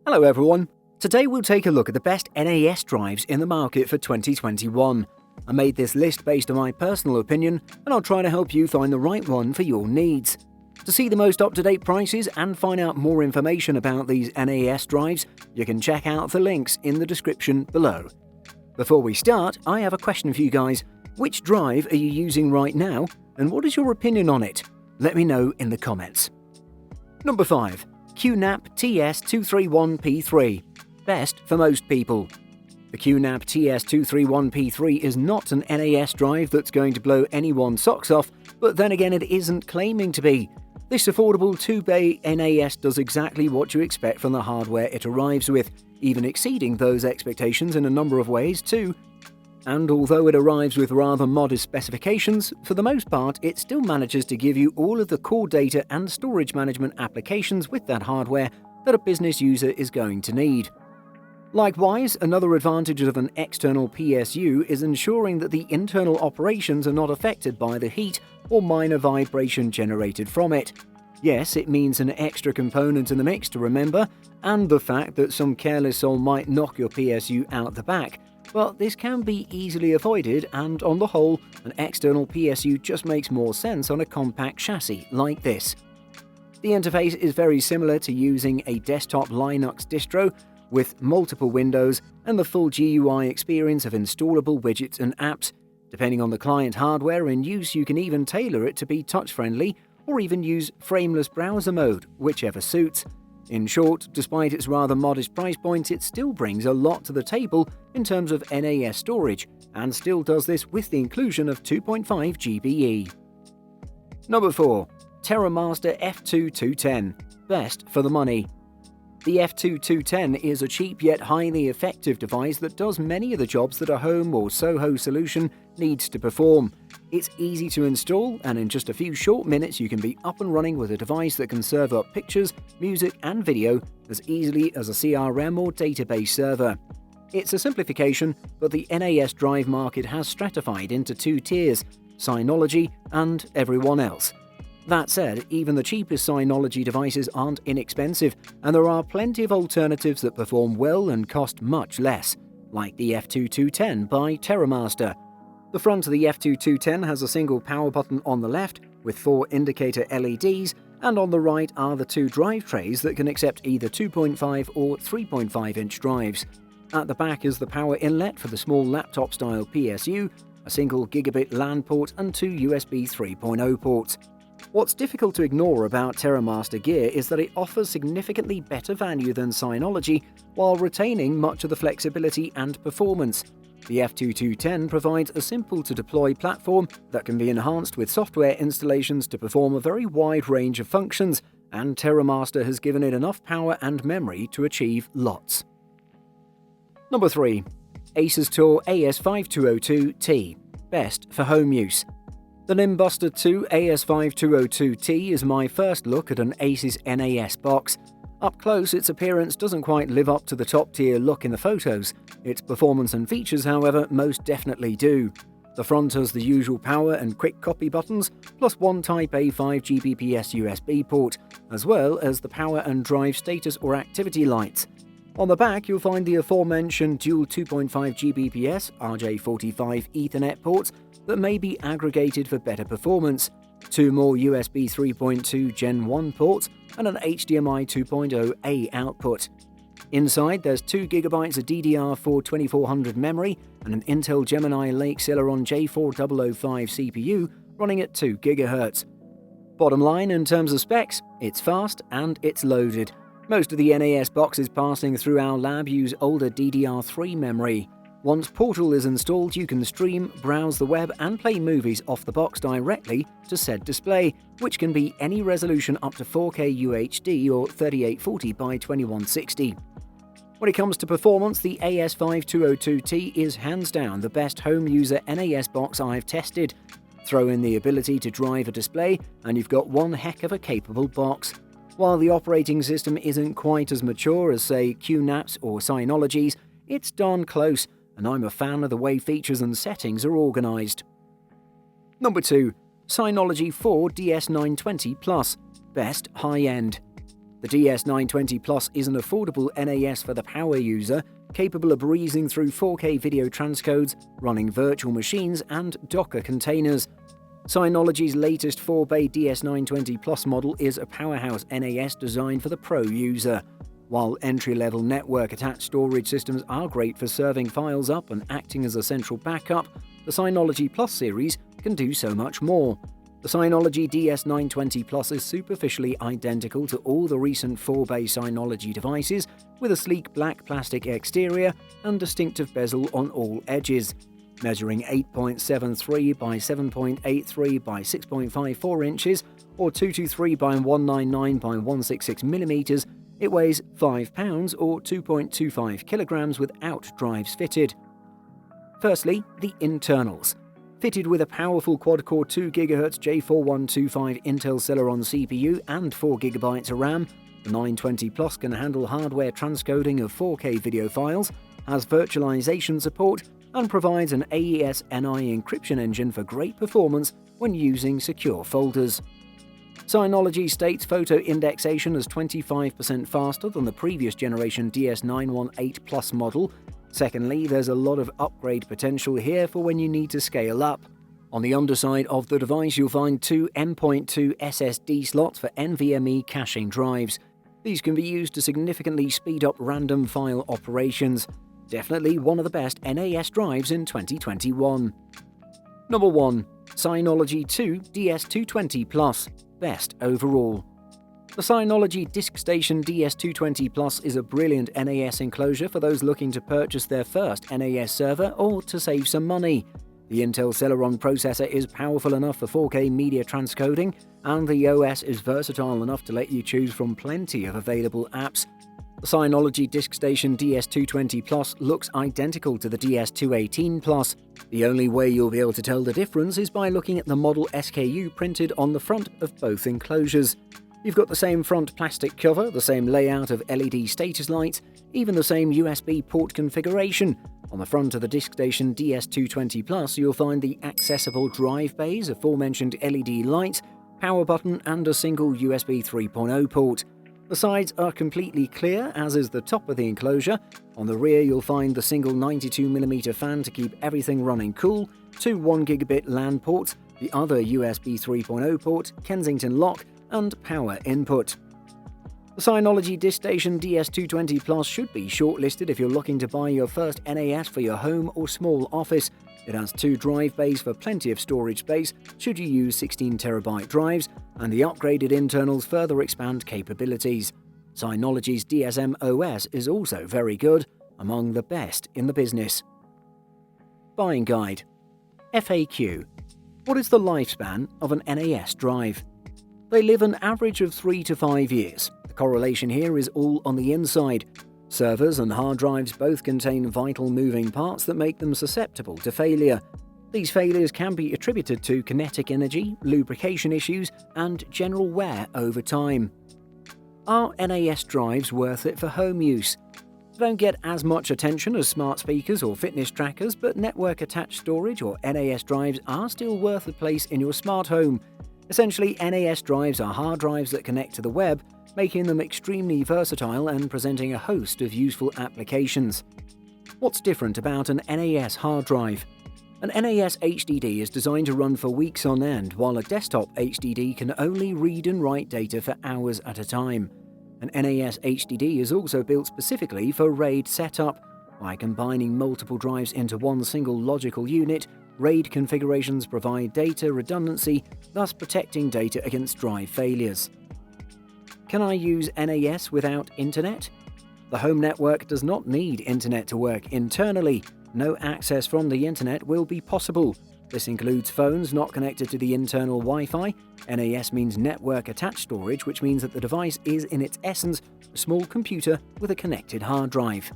Hello everyone! Today we'll take a look at the best NAS drives in the market for 2021. I made this list based on my personal opinion, and I'll try to help you find the right one for your needs. To see the most up-to-date prices and find out more information about these NAS drives, you can check out the links in the description below. Before we start, I have a question for you guys. Which drive are you using right now, and what is your opinion on it? Let me know in the comments. Number 5. QNAP TS231P3. Best for most people. The QNAP TS231P3 is not an NAS drive that's going to blow anyone's socks off, but then again it isn't claiming to be. This affordable 2-bay NAS does exactly what you expect from the hardware it arrives with, even exceeding those expectations in a number of ways too. And although it arrives with rather modest specifications, for the most part it still manages to give you all of the core data and storage management applications with that hardware that a business user is going to need. Likewise, another advantage of an external PSU is ensuring that the internal operations are not affected by the heat or minor vibration generated from it. Yes, it means an extra component in the mix to remember, and the fact that some careless soul might knock your PSU out the back, but this can be easily avoided, and on the whole, an external PSU just makes more sense on a compact chassis like this. The interface is very similar to using a desktop Linux distro, with multiple windows and the full GUI experience of installable widgets and apps. Depending on the client hardware in use, you can even tailor it to be touch-friendly, or even use frameless browser mode, whichever suits. In short, despite its rather modest price point, it still brings a lot to the table in terms of NAS storage, and still does this with the inclusion of 2.5 GBE. Number 4. TerraMaster F2-210. Best for the money. The F2-210 is a cheap yet highly effective device that does many of the jobs that a home or Soho solution needs to perform. It's easy to install, and in just a few short minutes you can be up and running with a device that can serve up pictures, music and video as easily as a CRM or database server. It's a simplification, but the NAS drive market has stratified into two tiers: Synology and everyone else. That said, even the cheapest Synology devices aren't inexpensive, and there are plenty of alternatives that perform well and cost much less, like the F2-210 by TerraMaster. The front of the F2-210 has a single power button on the left with 4 indicator LEDs, and on the right are the 2 drive trays that can accept either 2.5 or 3.5-inch drives. At the back is the power inlet for the small laptop-style PSU, a single gigabit LAN port and 2 USB 3.0 ports. What's difficult to ignore about TerraMaster gear is that it offers significantly better value than Synology while retaining much of the flexibility and performance. The F2-210 provides a simple-to-deploy platform that can be enhanced with software installations to perform a very wide range of functions, and TerraMaster has given it enough power and memory to achieve lots. Number 3. Asustor AS5202T. Best for home use. The Nimbbuster 2 AS5202T is my first look at an Asus NAS box. Up close, its appearance doesn't quite live up to the top-tier look in the photos. Its performance and features, however, most definitely do. The front has the usual power and quick copy buttons, plus one Type A 5 Gbps USB port, as well as the power and drive status or activity lights. On the back, you'll find the aforementioned dual 2.5 Gbps RJ45 Ethernet ports that may be aggregated for better performance, 2 more USB 3.2 Gen 1 ports, and an HDMI 2.0A output. Inside, there's 2 GB of DDR4 2400 memory and an Intel Gemini Lake Celeron J4005 CPU running at 2 GHz. Bottom line in terms of specs, it's fast and it's loaded. Most of the NAS boxes passing through our lab use older DDR3 memory. Once Portal is installed, you can stream, browse the web and play movies off the box directly to said display, which can be any resolution up to 4K UHD or 3840 by 2160. When it comes to performance, the AS5202T is hands down the best home user NAS box I've tested. Throw in the ability to drive a display and you've got one heck of a capable box. While the operating system isn't quite as mature as, say, QNAP's or Synology's, it's darn close, and I'm a fan of the way features and settings are organised. Number 2. Synology DS920 Plus. Best high-end. The DS920 Plus is an affordable NAS for the power user, capable of breezing through 4K video transcodes, running virtual machines and Docker containers. Synology's latest 4-bay DS920 Plus model is a powerhouse NAS designed for the pro user. While entry-level network-attached storage systems are great for serving files up and acting as a central backup, the Synology Plus series can do so much more. The Synology DS920 Plus is superficially identical to all the recent 4-bay Synology devices, with a sleek black plastic exterior and distinctive bezel on all edges. Measuring 8.73 by 7.83 by 6.54 inches, or 223 by 199 by 166 millimeters, it weighs 5 pounds or 2.25 kilograms without drives fitted. Firstly, the internals. Fitted with a powerful quad-core 2 GHz J4125 Intel Celeron CPU and 4 GB of RAM, the 920 Plus can handle hardware transcoding of 4K video files, has virtualization support, and provides an AES-NI encryption engine for great performance when using secure folders. Synology states photo indexation as 25% faster than the previous generation DS918 Plus model. Secondly, there's a lot of upgrade potential here for when you need to scale up. On the underside of the device, you'll find two M.2 SSD slots for NVMe caching drives. These can be used to significantly speed up random file operations. Definitely one of the best NAS drives in 2021. Number 1. Synology DS220 Plus. Best overall. The Synology DiskStation DS220 Plus is a brilliant NAS enclosure for those looking to purchase their first NAS server or to save some money. The Intel Celeron processor is powerful enough for 4K media transcoding, and the OS is versatile enough to let you choose from plenty of available apps. The Synology DiskStation DS220 Plus looks identical to the DS218 Plus. The only way you'll be able to tell the difference is by looking at the model SKU printed on the front of both enclosures. You've got the same front plastic cover, the same layout of LED status lights, even the same USB port configuration. On the front of the DiskStation DS220 Plus, you'll find the accessible drive bays, aforementioned LED lights, power button, and a single USB 3.0 port. The sides are completely clear, as is the top of the enclosure. On the rear, you'll find the single 92mm fan to keep everything running cool, two 1GB LAN ports, the other USB 3.0 port, Kensington lock, and power input. The Synology DiskStation DS220 Plus should be shortlisted if you're looking to buy your first NAS for your home or small office. It has two drive bays for plenty of storage space should you use 16TB drives, and the upgraded internals further expand capabilities. Synology's DSM OS is also very good, among the best in the business. Buying Guide. FAQ. What is the lifespan of an NAS drive? They live an average of 3 to 5 years. The correlation here is all on the inside. Servers and hard drives both contain vital moving parts that make them susceptible to failure. These failures can be attributed to kinetic energy, lubrication issues, and general wear over time. Are NAS drives worth it for home use? They don't get as much attention as smart speakers or fitness trackers, but network-attached storage or NAS drives are still worth a place in your smart home. Essentially, NAS drives are hard drives that connect to the web, making them extremely versatile and presenting a host of useful applications. What's different about an NAS hard drive? An NAS HDD is designed to run for weeks on end, while a desktop HDD can only read and write data for hours at a time. An NAS HDD is also built specifically for RAID setup. By combining multiple drives into one single logical unit, RAID configurations provide data redundancy, thus protecting data against drive failures. Can I use NAS without internet? The home network does not need internet to work internally. No access from the internet will be possible. This includes phones not connected to the internal Wi-Fi. NAS means network-attached storage, which means that the device is in its essence a small computer with a connected hard drive.